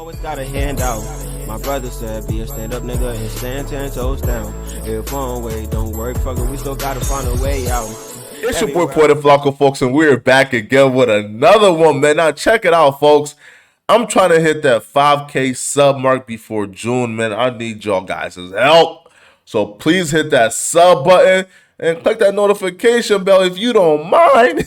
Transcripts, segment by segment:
Always got a handout. My brother said, be a stand-up nigga and stand 10 toes down. If one way don't work, fuck it, we still gotta find a way out. It's your boy Porter Flacco, folks, and we're back again with another one, man. Now check it out, folks. I'm trying to hit that 5K sub mark before June, man. I need y'all guys' help. So please hit that sub button and click that notification bell if you don't mind.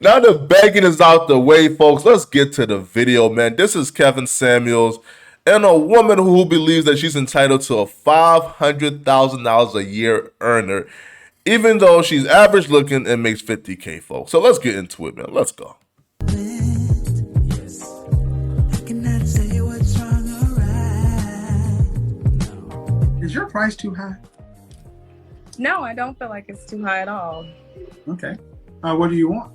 Now the begging is out the way, folks. Let's get to the video, man. This is Kevin Samuels and a woman who believes that she's entitled to a $500,000 a year earner, even though she's average looking and makes $50K, folks. So let's get into it, man. Let's go. Is your price too high? No, I don't feel like it's too high at all. Okay. What do you want?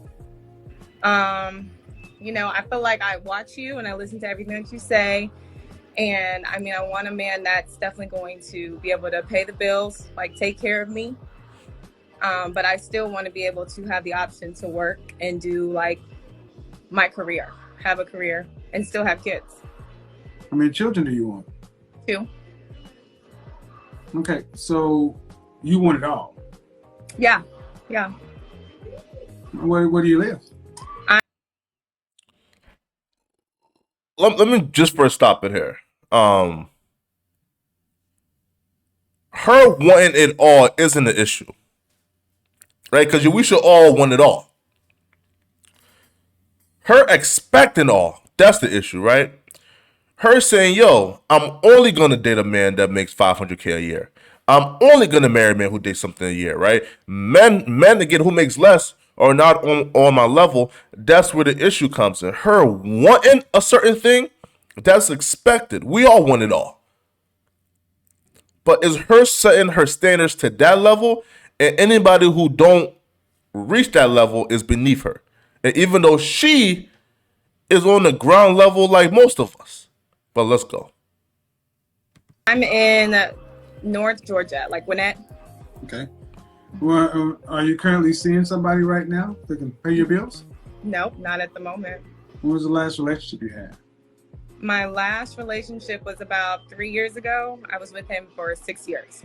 I feel like I watch you and I listen to everything that you say. And I mean, I want a man that's definitely going to be able to pay the bills, like take care of me. But I still want to be able to have the option to work and do like my career, have a career and still have kids. How many children do you want? 2. Okay. So you want it all? Yeah. Where do you live? Let me just first stop it here. Her wanting it all isn't an issue, right? Because we should all want it all. Her expecting all, that's the issue, right? Her saying, yo, I'm only going to date a man that makes $500K a year. I'm only going to marry a man who dates something a year, right? Men again, who makes less or not on my level, that's where the issue comes in. Her wanting a certain thing, that's expected. We all want it all. But is her setting her standards to that level, and anybody who don't reach that level is beneath her. And even though she is on the ground level like most of us. But let's go. I'm in North Georgia, like Gwinnett. Okay. Well, are you currently seeing somebody right now that can pay your bills? Nope, not at the moment. When was the last relationship you had? My last relationship was about 3 years ago. I was with him for 6 years.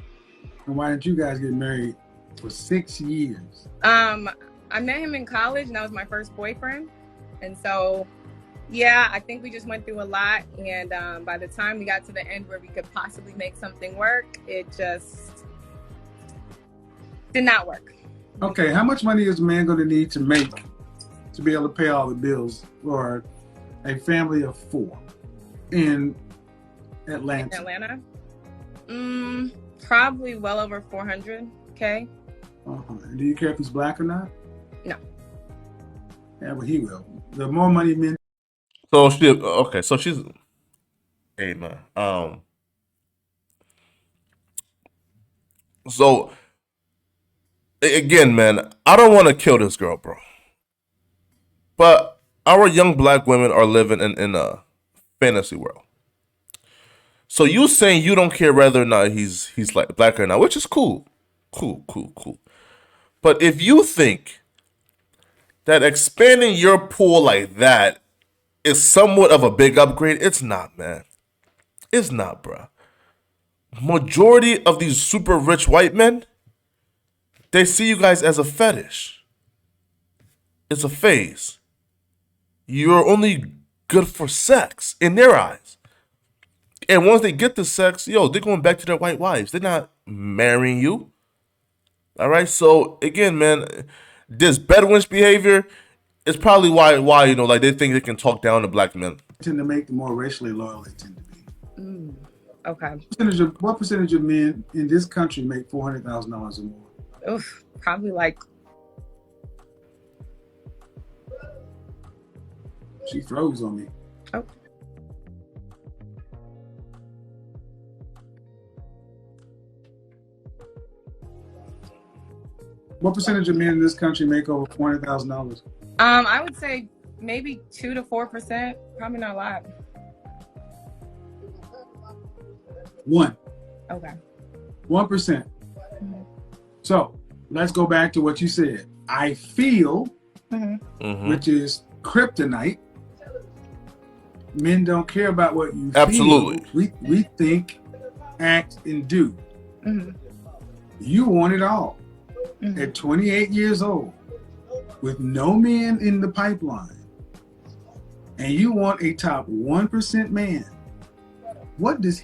And why didn't you guys get married for 6 years? I met him in college and that was my first boyfriend. And so, yeah, I think we just went through a lot. And by the time we got to the end where we could possibly make something work, it just did not work. Okay, how much money is a man going to need to make to be able to pay all the bills for a family of 4 in Atlanta? Probably well over 400K. Do you care if he's black or not? No. Yeah, but he will. The more money men. So she's, hey man. So again, man, I don't want to kill this girl, bro. But our young black women are living in a fantasy world. So you saying you don't care whether or not he's like black or not, which is cool. Cool. But if you think that expanding your pool like that is somewhat of a big upgrade, it's not, man. It's not, bro. Majority of these super rich white men, they see you guys as a fetish. It's a phase. You're only good for sex in their eyes. And once they get the sex, they're going back to their white wives. They're not marrying you. All right? So, again, man, this Bedouinish behavior is probably why they think they can talk down to black men. Tend to make the more racially loyal they tend to be. Okay. What percentage of men in this country make $400,000 or more? Oof, probably like. She throws on me. Oh. What percentage of men in this country make over $400,000? I would say maybe 2 to 4%. Probably not a lot. 1. Okay. 1%. So let's go back to what you said. I feel, which is kryptonite. Men don't care about what you Absolutely. feel. We think, act, and do. Mm-hmm. You want it all. Mm-hmm. At 28 years old, with no men in the pipeline, and you want a top 1% man. What does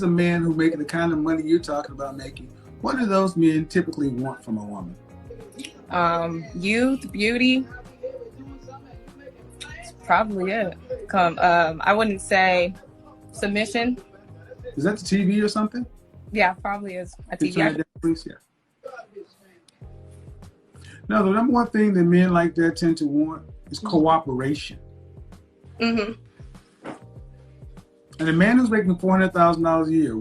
a man who making the kind of money you're talking about making, what do those men typically want from a woman? Youth, beauty. That's probably it. I wouldn't say submission. Is that the TV or something? Yeah, probably is a Can you turn TV. that down, please? Yeah. No, the number one thing that men like that tend to want is cooperation. Mm-hmm. And a man who's making $400,000 a year,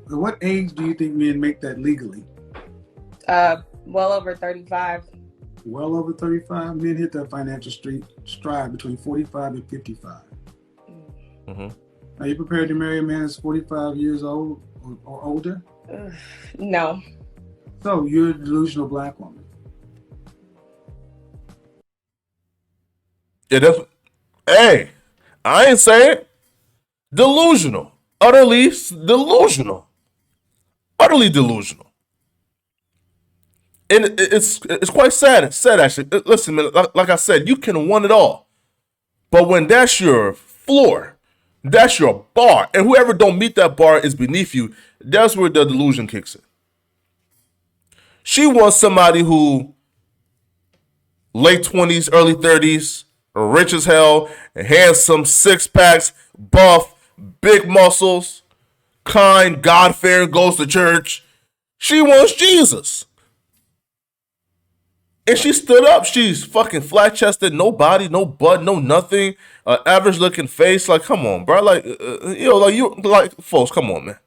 at what age do you think men make that legally? Well over 35. Well over 35. Men hit that financial stride between 45 and 55. Mm-hmm. Are you prepared to marry a man that's 45 years old or older? No. So you're a delusional black woman. Yeah, hey, I ain't say it. Delusional. Utterly delusional. Utterly delusional. And it's quite sad. It's sad, actually. Listen, man, like I said, you can want it all. But when that's your floor, that's your bar, and whoever don't meet that bar is beneath you, that's where the delusion kicks in. She wants somebody who late 20s, early 30s, rich as hell, handsome, six packs, buff, big muscles, kind, God-fearing, goes to church. She wants Jesus. And she stood up. She's fucking flat-chested, no body, no butt, no nothing. Average-looking face. Like, come on, bro. Like, folks, come on, man.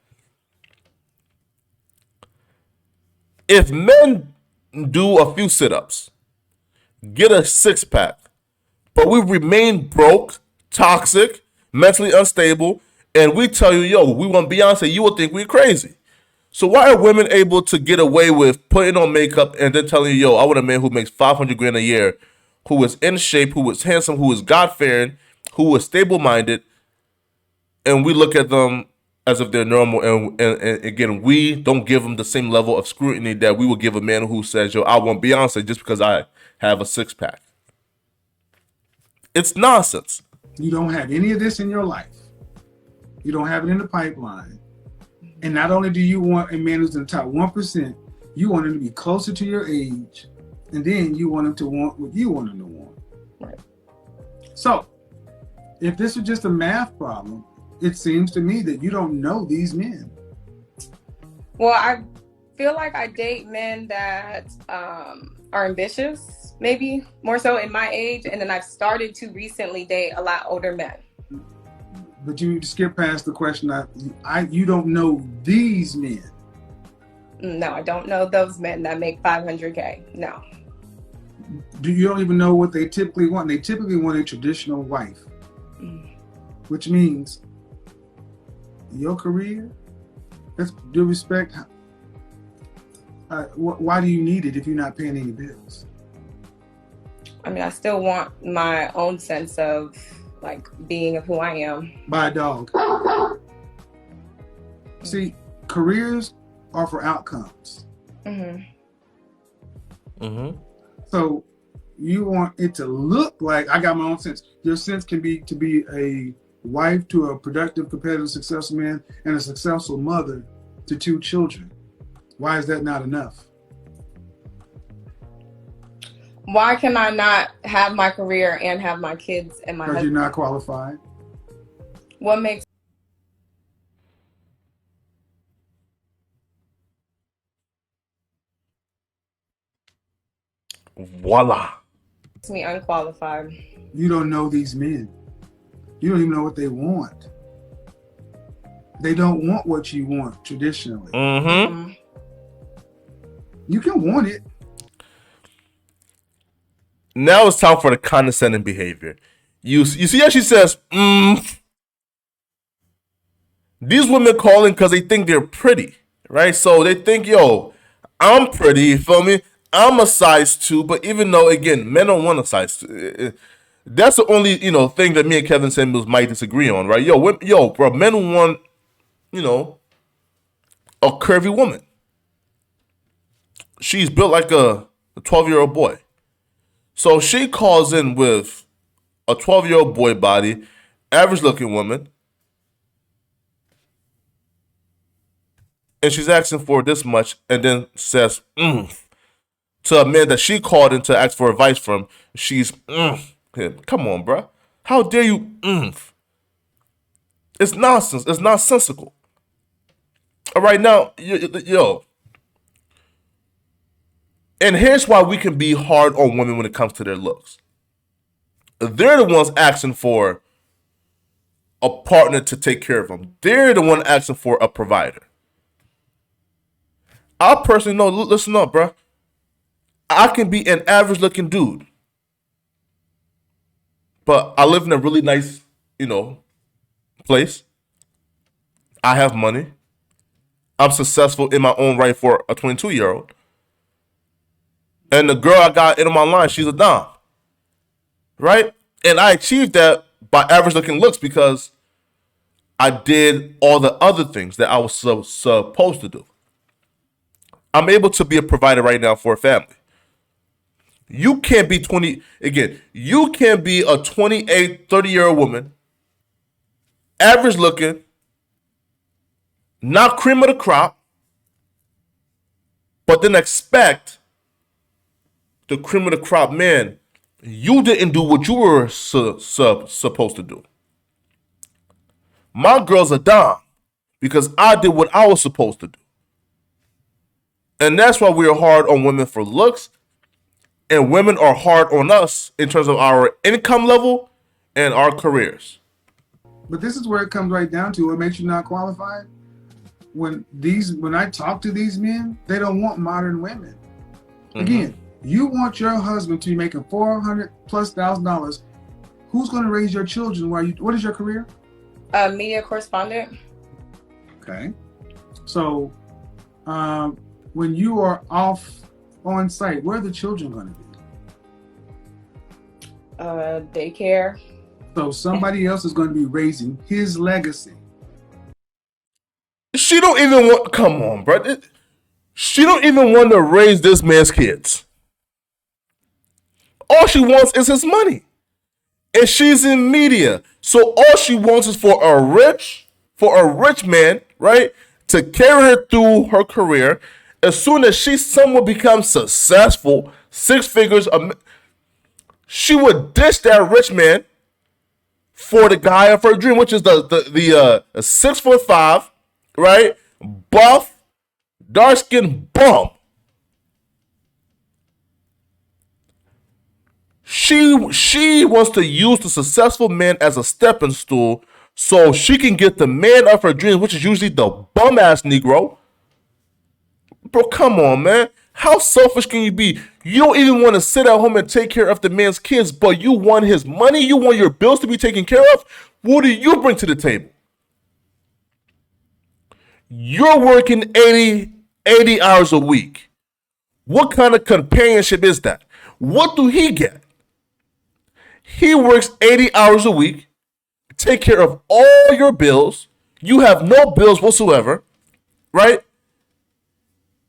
If men do a few sit-ups, get a six-pack, but we remain broke, toxic, mentally unstable, and we tell you, yo, we want Beyonce, you will think we're crazy. So why are women able to get away with putting on makeup and then telling you, yo, I want a man who makes $500,000 a year, who is in shape, who is handsome, who is God-fearing, who is stable-minded, and we look at them as if they're normal, and again, we don't give them the same level of scrutiny that we would give a man who says, yo, I want Beyonce just because I have a six-pack. It's nonsense. You don't have any of this in your life. You don't have it in the pipeline. And not only do you want a man who's in the top 1%, you want him to be closer to your age, and then you want him to want what you want him to want. Right. So, if this was just a math problem, it seems to me that you don't know these men. Well, I feel like I date men that are ambitious, maybe more so in my age, and then I've started to recently date a lot older men. But you skip past the question. You don't know these men. No, I don't know those men that make $500K. No. You don't even know what they typically want. They typically want a traditional wife, which means your career. Let's due respect. Why do you need it if you're not paying any bills? I mean, I still want my own sense of like being of who I am. Buy a dog. See, careers are for outcomes. Mm-hmm. Mm-hmm. So you want it to look like I got my own sense. Your sense can be to be a wife to a productive, competitive, successful man and a successful mother to 2 children. Why is that not enough? Why can I not have my career and have my kids and my Because husband? you're not qualified. What makes Voila. me unqualified? You don't know these men. You don't even know what they want. They don't want what you want traditionally. Mm-hmm. You can want it. Now it's time for the condescending behavior. You see how she says, These women calling because they think they're pretty, right? So they think, yo, I'm pretty, you feel me? I'm a size 2, but even though, again, men don't want a size 2. That's the only thing that me and Kevin Samuels might disagree on, right? Bro, men want a curvy woman. She's built like a 12-year-old boy. So she calls in with a 12-year-old boy body, average looking woman, and she's asking for this much, and then says to a man that she called in to ask for advice from. She's come on, bro. How dare you? It's nonsense. It's nonsensical. All right, now, yo. And here's why we can be hard on women when it comes to their looks. They're the ones asking for a partner to take care of them. They're the one asking for a provider. I personally know, listen up, bro. I can be an average looking dude, but I live in a really nice, place. I have money. I'm successful in my own right for a 22-year-old. And the girl I got in my line, she's a dom. Right? And I achieved that by average looking looks because I did all the other things that I was supposed to do. I'm able to be a provider right now for a family. You can't be you can't be a 28, 30-year-old woman, average looking, not cream of the crop, but then expect the cream of the crop man, you didn't do what you were supposed to do. My girl's a dom because I did what I was supposed to do. And that's why we're hard on women for looks, and women are hard on us in terms of our income level and our careers. But this is where it comes right down to what makes you not qualified. When I talk to these men, they don't want modern women. Mm-hmm. Again, you want your husband to be making $400,000+. Who's going to raise your children what is your career? Media correspondent. Okay. So, when you are off on site, where are the children going to be? Daycare. So somebody else is going to be raising his legacy. She don't even want. Come on, bro. She don't even want to raise this man's kids. All she wants is his money, and she's in media. So all she wants is for a rich man, right, to carry her through her career. As soon as she somewhat becomes successful, 6 figures, she would ditch that rich man for the guy of her dream, which is the 6'5", right, buff, dark skinned bum. She wants to use the successful man as a stepping stool so she can get the man of her dreams, which is usually the bum ass Negro. Bro, come on, man. How selfish can you be? You don't even want to sit at home and take care of the man's kids, but you want his money? You want your bills to be taken care of? What do you bring to the table? You're working 80 hours a week. What kind of companionship is that? What do he get? He works 80 hours a week, take care of all your bills. You have no bills whatsoever, right?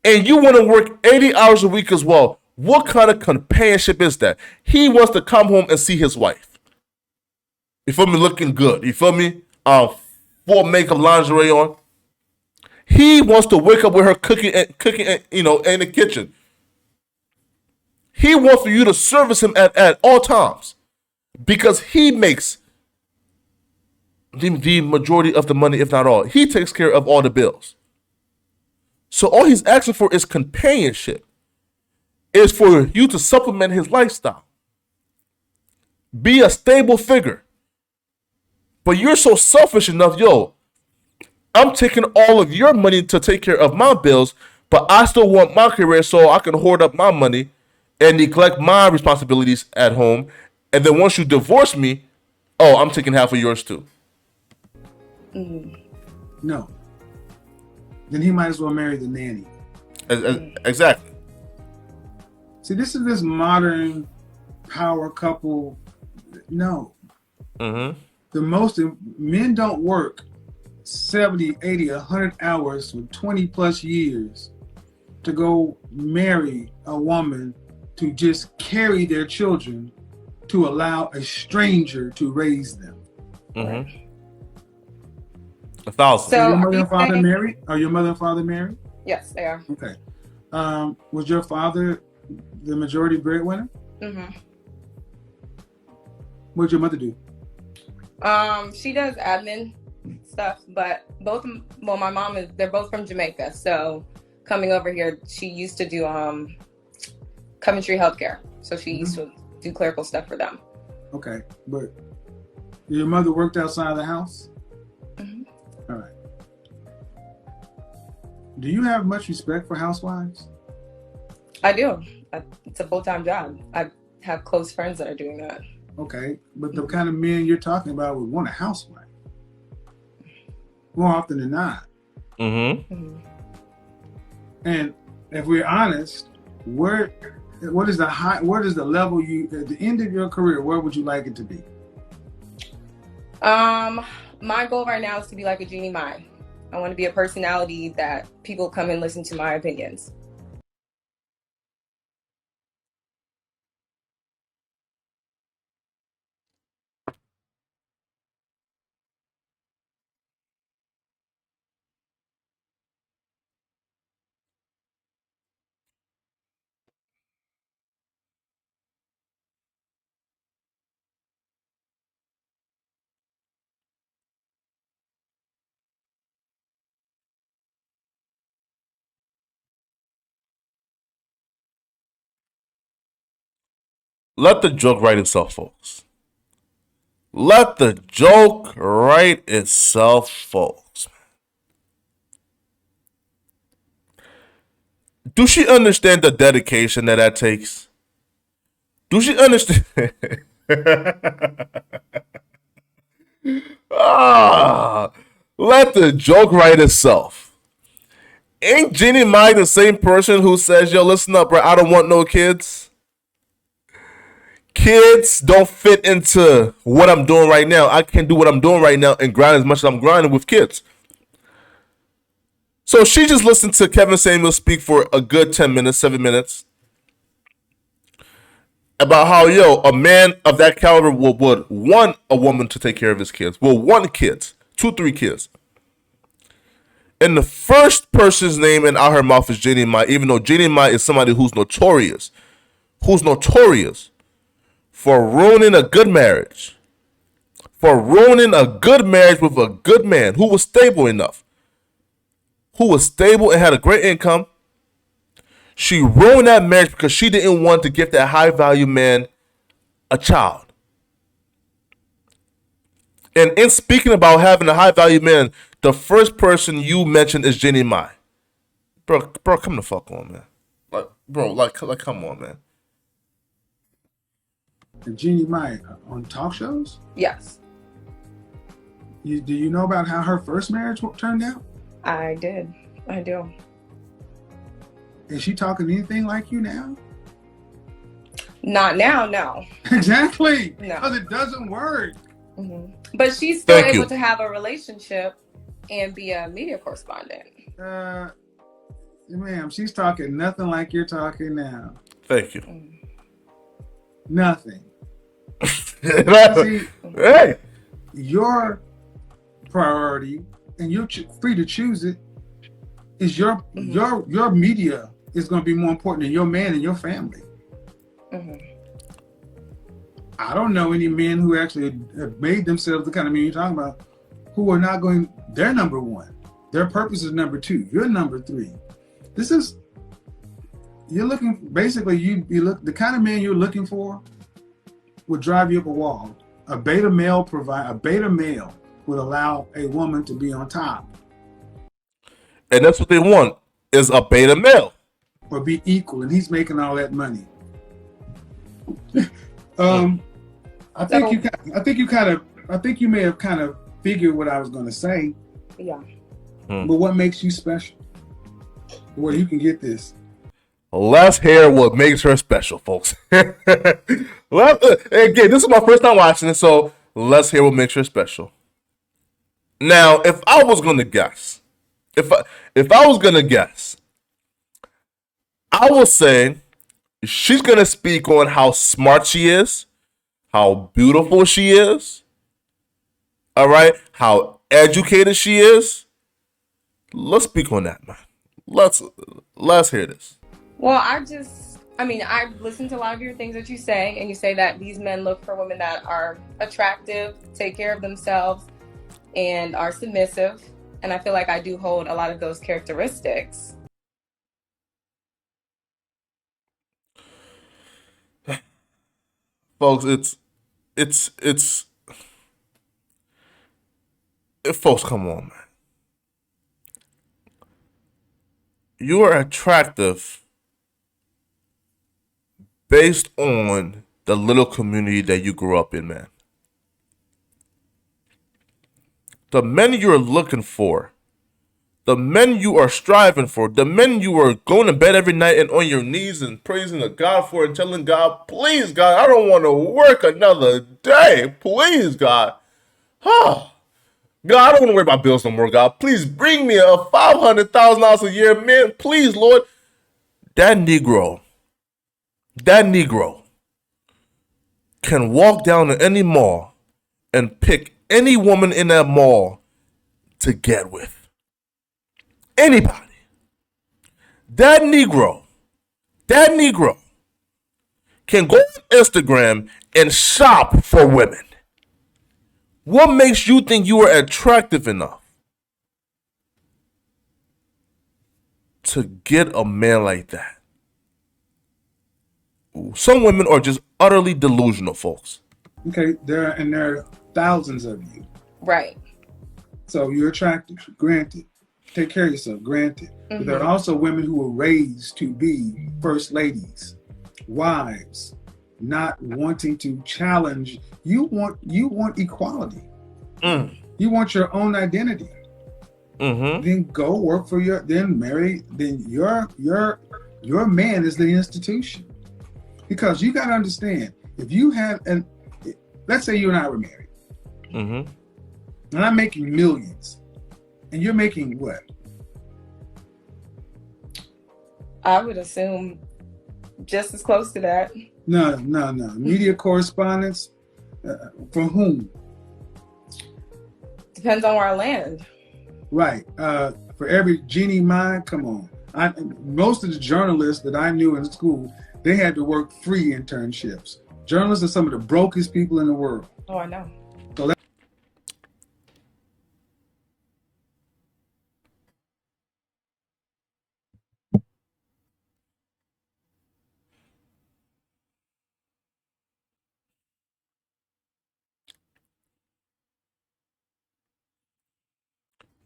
And you want to work 80 hours a week as well. What kind of companionship is that? He wants to come home and see his wife. You feel me? Looking good. You feel me? Full makeup, lingerie on. He wants to wake up with her cooking, in the kitchen. He wants for you to service him at all times because he makes the majority of the money, if not all. He takes care of all the bills. So all he's asking for is companionship. Is for you to supplement his lifestyle. Be a stable figure. But you're so selfish enough, I'm taking all of your money to take care of my bills, but I still want my career so I can hoard up my money and neglect my responsibilities at home. And then once you divorce me, I'm taking half of yours too. No. Then he might as well marry the nanny. Exactly. See, this is this modern power couple No. Mm-hmm. The most men don't work 70, 80, 100 hours for 20 plus years to go marry a woman to just carry their children to allow a stranger to raise them. Mm-hmm. 1,000. Are So your are mother you and father saying? married? Are your mother and father married? Yes, they are. Okay. Was your father the majority breadwinner? Mm-hmm. What did your mother do? She does admin stuff, but my mom they're both from Jamaica. So coming over here, she used to do Coventry Healthcare. So she used to do clerical stuff for them. Okay, but your mother worked outside of the house? Mm-hmm. All right. Do you have much respect for housewives? I do. It's a full-time job. I have close friends that are doing that. Okay, but the kind of men you're talking about would want a housewife more often than not. Mm-hmm. Mm-hmm. And if we're honest, what is the level at the end of your career, where would you like it to be? My goal right now is to be like a Jeannie Mai. I want to be a personality that people come and listen to my opinions. Let the joke write itself, folks. Let the joke write itself, folks. Do she understand the dedication that takes? Do she understand? Let the joke write itself. Ain't Jeannie Mai the same person who says, yo, listen up, bro, I don't want no kids? Kids don't fit into what I'm doing right now. I can do what I'm doing right now and grind as much as I'm grinding with kids. So she just listened to Kevin Samuels speak for a good 10 minutes, 7 minutes about how, yo, a man of that caliber would want a woman to take care of his kids. Will want kids, 2, 3 kids. And the first person's name in out her mouth is Jeannie Mai, even though Jeannie Mai is somebody who's notorious for ruining a good marriage. For ruining a good marriage with a good man who was stable enough. Who was stable and had a great income. She ruined that marriage because she didn't want to give that high value man a child. And in speaking about having a high value man, the first person you mentioned is Jeannie Mai. Bro, come the fuck on, man. Like, come on, man. And Jeannie Mai on talk shows? Yes. Do you know about how her first marriage turned out? I did. I do. Is she talking anything like you now? Not now, no. Exactly. No. Because it doesn't work. Mm-hmm. But she's still Thank able you. to have a relationship and be a media correspondent. Ma'am, she's talking nothing like you're talking now. Thank you. Nothing. See, Hey. your priority, and you're free to choose it, is your media is going to be more important than your man and your family. Mm-hmm. I don't know any men who actually have made themselves the kind of men you're talking about who are not going, they're number one. Their purpose is number 2. You're number 3. You're looking, basically, you look, the kind of man you're looking for would drive you up a wall. A beta male would allow a woman to be on top. And that's what they want, is a beta male. Or be equal, and he's making all that money. I think you may have kind of figured what I was going to say. Yeah. But what makes you special? Where you can get this? less hair what makes her special, folks. Again, this is my first time watching it, so less hair what makes her special. Now, if I was gonna guess, if I was gonna guess, I will say she's gonna speak on how smart she is, how beautiful she is, all right, how educated she is. Let's speak on that, man. Let's hear this. Well, I've listened to a lot of your things that you say, and you say that these men look for women that are attractive, take care of themselves, and are submissive. And I feel like I do hold a lot of those characteristics. Folks, folks, come on, man. You are attractive based on the little community that you grew up in, man. The men you're looking for, the men you are striving for, the men you are going to bed every night and on your knees and praising the God for and telling God, please, God, I don't want to work another day. Please, God. God, I don't want to worry about bills no more, God. Please bring me a $500,000 a year, man. Please, Lord. That Negro can walk down to any mall and pick any woman in that mall to get with. Anybody. That Negro can go on Instagram and shop for women. What makes you think you are attractive enough to get a man like that? Some women are just utterly delusional, folks. Okay, there are thousands of you. Right. So you're attractive, granted. Take care of yourself, granted. Mm-hmm. But there are also women who were raised to be first ladies, wives, not wanting to challenge. You want equality. You want your own identity. Mm-hmm. Then go work for marry. Then your man is the institution. Because you got to understand, if you have let's say you and I were married, and I'm making millions, and you're making what? I would assume just as close to that. No. Media correspondence, for whom? Depends on where I land. Right. For every Jeannie Mai, come on. Most of the journalists that I knew in school, they had to work free internships. Journalists are some of the brokest people in the world. Oh, I know. So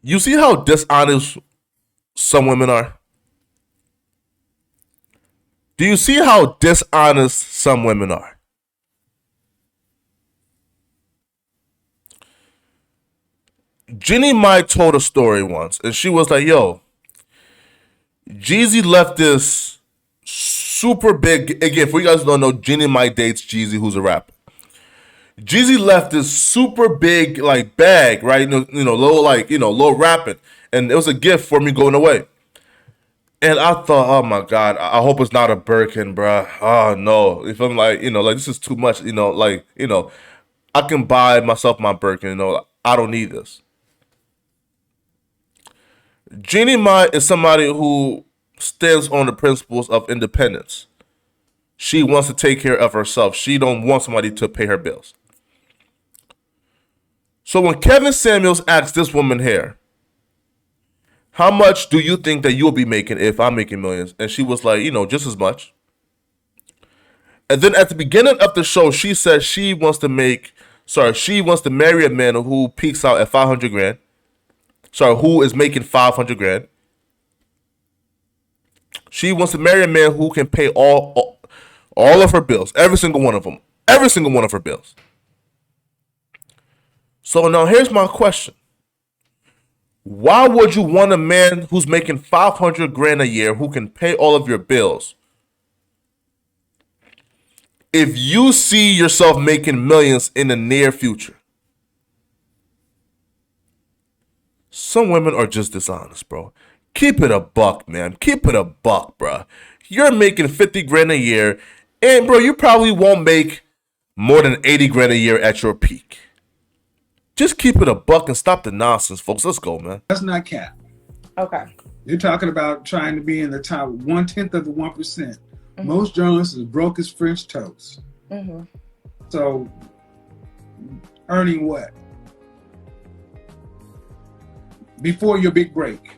you see how dishonest some women are? Do you see how dishonest some women are? Jeannie Mai told a story once, and she was like, yo, Jeezy left this super big, again, for you guys who don't know, Jeannie Mai dates Jeezy, who's a rapper. Jeezy left this super big, like, bag, right? Low rapping. And it was a gift for me going away. And I thought, oh my God, I hope it's not a Birkin, bruh. Oh no. If I'm like, this is too much, I can buy myself my Birkin, I don't need this. Jeannie Mai is somebody who stands on the principles of independence. She wants to take care of herself. She don't want somebody to pay her bills. So when Kevin Samuels asked this woman here, how much do you think that you'll be making if I'm making millions? And she was like, just as much. And then at the beginning of the show, she said she wants to marry a man who peaks out at 500 grand. Who is making 500 grand. She wants to marry a man who can pay all of her bills. Every single one of them. Every single one of her bills. So now here's my question. Why would you want a man who's making 500 grand a year who can pay all of your bills if you see yourself making millions in the near future? Some women are just dishonest, bro. Keep it a buck, man. Keep it a buck, bro. You're making 50 grand a year, and bro, you probably won't make more than 80 grand a year at your peak. Just keep it a buck and stop the nonsense, folks. Let's go, man. That's not cap. Okay. You're talking about trying to be in the top 1/10 of the 1%. Most journalists is broke as French toast. So, earning what? Before your big break?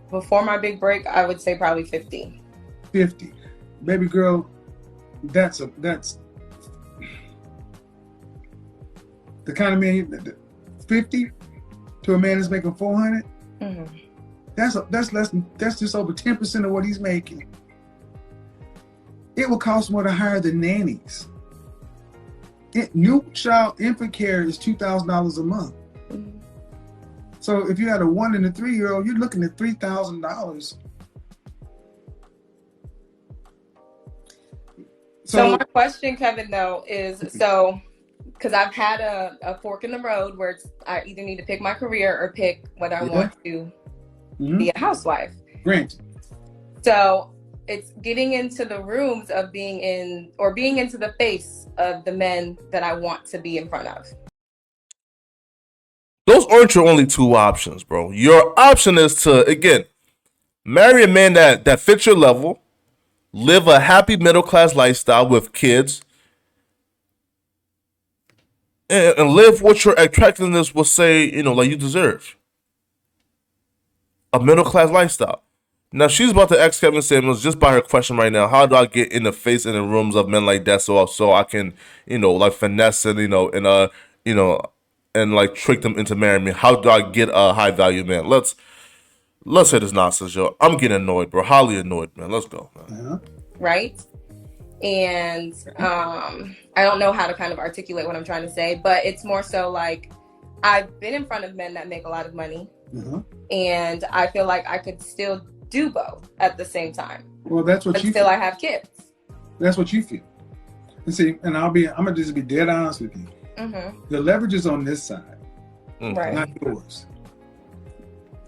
Before my big break, I would say probably 50. 50. Baby girl, that's the kind of man, 50 to a man that's making 400. That's just over 10% of what he's making. It will cost more to hire the nannies. New child infant care is $2,000 a month. So if you had a 1 and a 3-year-old, you're looking at $3,000. So my question, Kevin, though, is because I've had a fork in the road where I either need to pick my career or pick whether I want to be a housewife. Granted. So it's getting into the rooms of being into the face of the men that I want to be in front of. Those aren't your only two options, bro. Your option is to, again, marry a man that fits your level, live a happy middle-class lifestyle with kids, and live what your attractiveness will say, like you deserve. A middle-class lifestyle. Now, she's about to ask Kevin Samuels, just by her question right now, how do I get in the face and the rooms of men like that so I can, like finesse and, and like trick them into marrying me? How do I get a high-value man? Let's hit this nonsense, yo. I'm getting annoyed, bro. Highly annoyed, man. Let's go, man. Right? And I don't know how to kind of articulate what I'm trying to say, but it's more so like I've been in front of men that make a lot of money, and I feel like I could still do both at the same time. Well, that's what you feel. I have kids. That's what you feel. And see, and I'm gonna just be dead honest with you. The leverage is on this side, right? Not yours.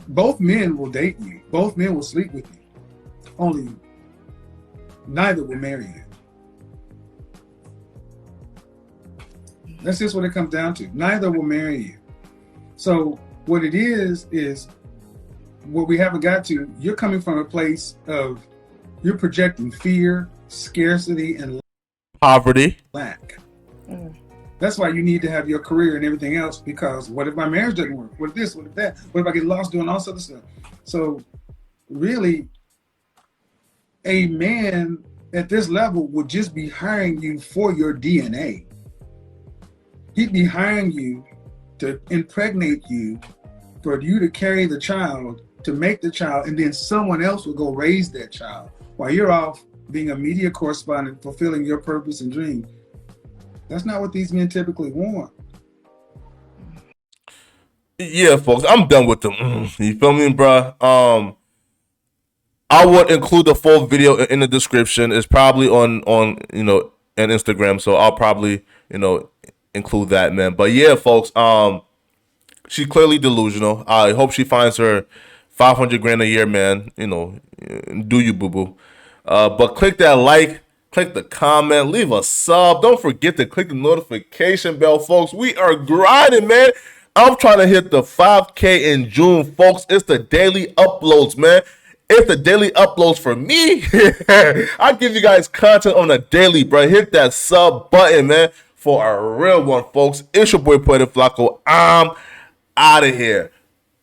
Both men will date you. Both men will sleep with you. Only neither will marry you. That's just what it comes down to. Neither will marry you. So what it is what we haven't got to, you're coming from a place of, you're projecting fear, scarcity, and poverty, lack. That's why you need to have your career and everything else, because what if my marriage doesn't work? What if this? What if that? What if I get lost doing all this other stuff? So really, a man at this level would just be hiring you for your DNA. He'd be hiring you to impregnate you, for you to carry the child, to make the child, and then someone else will go raise that child while you're off being a media correspondent, fulfilling your purpose and dream. That's not what these men typically want. Yeah, folks, I'm done with them. You feel me, bro? I would include the full video in the description. It's probably on an Instagram, so I'll probably include that, man. But yeah, folks, she's clearly delusional. I hope she finds her 500 grand a year, man. Do you, boo boo? But click that like, click the comment, leave a sub. Don't forget to click the notification bell, folks. We are grinding, man. I'm trying to hit the 5K in June, folks. It's the daily uploads, man. It's the daily uploads for me. I give you guys content on a daily, bro. Hit that sub button, man, for a real one, folks. It's your boy, Puerto Flaco. I'm out of here.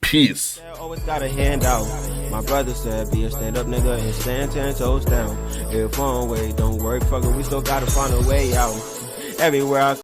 Peace. Always got a handout. My brother said, be a stand-up nigga and stand 10 toes down. If one way don't work, fuck it, we still gotta find a way out. Everywhere I